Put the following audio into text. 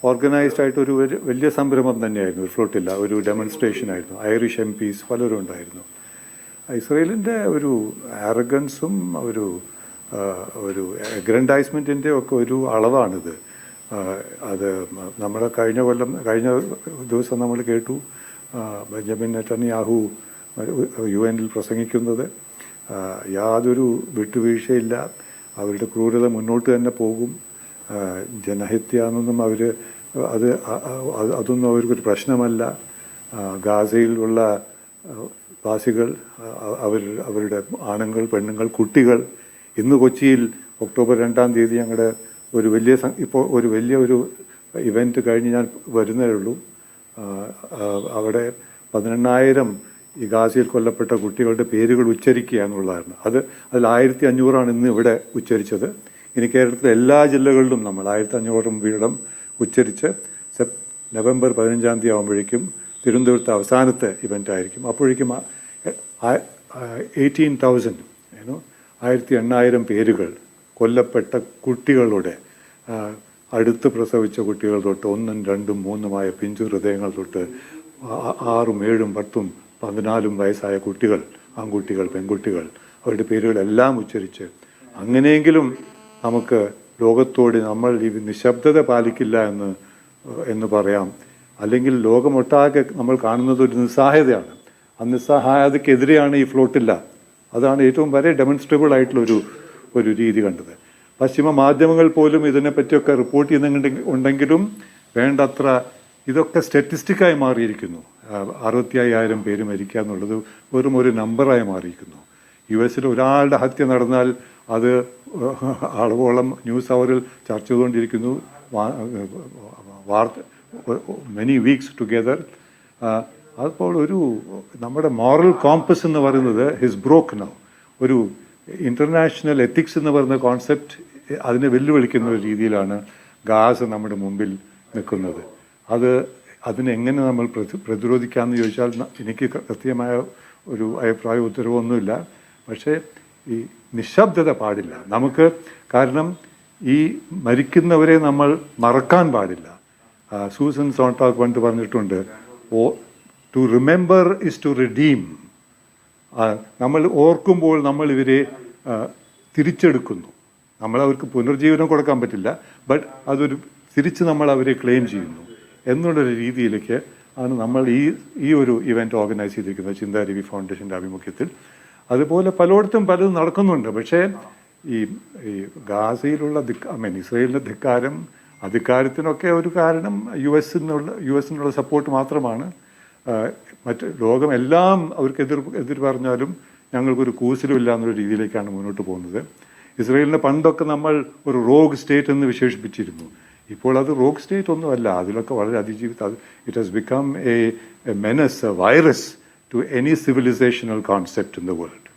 Organised ആയിട്ട് ഒരു വലിയ സംരംഭം തന്നെയായിരുന്നു. ഒരു ഫ്ലോട്ടില്ല, ഒരു ഡെമോൺസ്ട്രേഷൻ ആയിരുന്നു. ഐറിഷ് MPs പലരും ഉണ്ടായിരുന്നു. ഇസ്രയേലിൻ്റെ ഒരു ആരഗൻസും ഒരു അഗ്രൻഡൈസ്മെൻറ്റിൻ്റെ ഒക്കെ ഒരു അളവാണിത്. അത് നമ്മുടെ കഴിഞ്ഞ ദിവസം നമ്മൾ കേട്ടു ബെഞ്ചമിൻ നെതന്യാഹു UN പ്രസംഗിക്കുന്നത്. യാതൊരു വിട്ടുവീഴ്ചയില്ല, അവരുടെ ക്രൂരത മുന്നോട്ട് തന്നെ പോകും. ജനഹത്യ എന്നൊന്നും അതൊന്നും അവർക്കൊരു പ്രശ്നമല്ല. ഗാസയിലുള്ള വാസികൾ, അവരുടെ ആണുങ്ങൾ, പെണ്ണുങ്ങൾ, കുട്ടികൾ. ഇന്ന് കൊച്ചിയിൽ ഒക്ടോബർ 2-ാം തീയതി ഞങ്ങളുടെ ഒരു വലിയ ഇവൻറ്റ് കഴിഞ്ഞ് ഞാൻ വരുന്നേ ഉള്ളൂ. അവിടെ 18,000 ഈ ഗാസയിൽ കൊല്ലപ്പെട്ട കുട്ടികളുടെ പേരുകൾ ഉച്ചരിക്കുക എന്നുള്ളതായിരുന്നു. അതിൽ 1500 ഇന്ന് ഇവിടെ ഉച്ചരിച്ചത്. ഇനി കേരളത്തിലെ എല്ലാ ജില്ലകളിലും നമ്മൾ 1500 വീതം ഉച്ചരിച്ച് നവംബർ 15-ാം തീയതി ആകുമ്പോഴേക്കും തിരുവനന്തപുരത്ത് അവസാനത്തെ ഇവൻ്റ് ആയിരിക്കും. അപ്പോഴേക്കും 18,000 പേരുകൾ കൊല്ലപ്പെട്ട കുട്ടികളുടെ, അടുത്ത് പ്രസവിച്ച കുട്ടികൾ തൊട്ട് 1, 2, 3 പിഞ്ചു ഹൃദയങ്ങൾ തൊട്ട് 6, 7, 10, 14 വയസ്സായ കുട്ടികൾ, ആൺകുട്ടികൾ, പെൺകുട്ടികൾ, അവരുടെ പേരുകളെല്ലാം ഉച്ചരിച്ച് അങ്ങനെയെങ്കിലും നമുക്ക് ലോകത്തോട് നമ്മൾ ഈ നിശബ്ദത പാലിക്കില്ല എന്ന് പറയാം. അല്ലെങ്കിൽ ലോകമൊട്ടാകെ നമ്മൾ കാണുന്നത് ഒരു നിസ്സഹായതയാണ്. ആ നിസ്സഹായതയ്ക്കെതിരെയാണ് ഈ ഫ്ലോട്ടില്ല. അതാണ് ഏറ്റവും വളരെ ഡെമോൺസ്ട്രബിൾ ആയിട്ടുള്ളൊരു രീതി കണ്ടത്. പശ്ചിമ മാധ്യമങ്ങൾ പോലും ഇതിനെപ്പറ്റിയൊക്കെ റിപ്പോർട്ട് ചെയ്യുന്നുണ്ടെങ്കിലും വേണ്ടത്ര ഇതൊക്കെ സ്റ്റാറ്റിസ്റ്റിക്കായി മാറിയിരിക്കുന്നു. 65,000 പേര് മരിക്കുക എന്നുള്ളത് വെറും ഒരു നമ്പറായി മാറിയിരിക്കുന്നു. US ഒരാളുടെ ഹത്യ നടന്നാൽ അത് അളവോളം ന്യൂസ് അവറിൽ ചർച്ച ചെയ്തുകൊണ്ടിരിക്കുന്നു, മെനി വീക്സ് ടുഗെദർ. അപ്പോൾ നമ്മുടെ മോറൽ കോമ്പസ് എന്ന് പറയുന്നത് ഹിസ് ബ്രോക്ക് നൗ. ഒരു ഇൻ്റർനാഷണൽ എത്തിക്സ് എന്ന് പറയുന്ന കോൺസെപ്റ്റ് അതിനെ വെല്ലുവിളിക്കുന്ന ഒരു രീതിയിലാണ് ഗാസ നമ്മുടെ മുമ്പിൽ നിൽക്കുന്നത്. അതിനെങ്ങനെ നമ്മൾ പ്രതിരോധിക്കാമെന്ന് ചോദിച്ചാൽ എനിക്ക് കൃത്യമായ ഒരു അഭിപ്രായ ഉത്തരവൊന്നുമില്ല. പക്ഷേ ഈ നിശബ്ദത പാടില്ല നമുക്ക്. കാരണം ഈ മരിക്കുന്നവരെ നമ്മൾ മറക്കാൻ പാടില്ല. സൂസൻ സോൺടാഗ് പണ്ട് പറഞ്ഞിട്ടുണ്ട്, to remember is to redeem. നമ്മൾ ഓർക്കുമ്പോൾ നമ്മൾ ഇവരെ തിരിച്ചെടുക്കുന്നു. അവർക്ക് പുനർജീവനം കൊടുക്കാൻ പറ്റില്ല, ബട്ട് തിരിച്ച് നമ്മൾ അവരെ ക്ലെയിം ചെയ്യുന്നു എന്നുള്ളൊരു രീതിയിലേക്ക് ആണ് നമ്മൾ ഈ ഒരു ഇവൻറ്റ് ഓർഗനൈസ് ചെയ്തിരിക്കുന്നത് ചിന്താരവി ഫൗണ്ടേഷൻ്റെ ആഭിമുഖ്യത്തിൽ. അതുപോലെ പലയിടത്തും പലതും നടക്കുന്നുണ്ട്. പക്ഷേ ഈ ഗാസയിലുള്ള ഇസ്രയേലിൻ്റെ അധികാരത്തിനൊക്കെ ഒരു കാരണം യുഎസിനുള്ള സപ്പോർട്ട് മാത്രമാണ്. മറ്റ് ലോകം എല്ലാം അവർക്ക് എതിർ പറഞ്ഞാലും ഞങ്ങൾക്കൊരു കൂസലുമില്ല എന്നൊരു രീതിയിലേക്കാണ് മുന്നോട്ട് പോകുന്നത്. ഇസ്രയേലിനെ പണ്ടൊക്കെ നമ്മൾ ഒരു റോഗ് സ്റ്റേറ്റ് എന്ന് വിശേഷിപ്പിച്ചിരുന്നു. ഇപ്പോൾ അത് റോഗ് സ്റ്റേറ്റ് ഒന്നുമല്ല, അതിലൊക്കെ വളരെ it has become a menace, a virus to any civilizational concept in the world.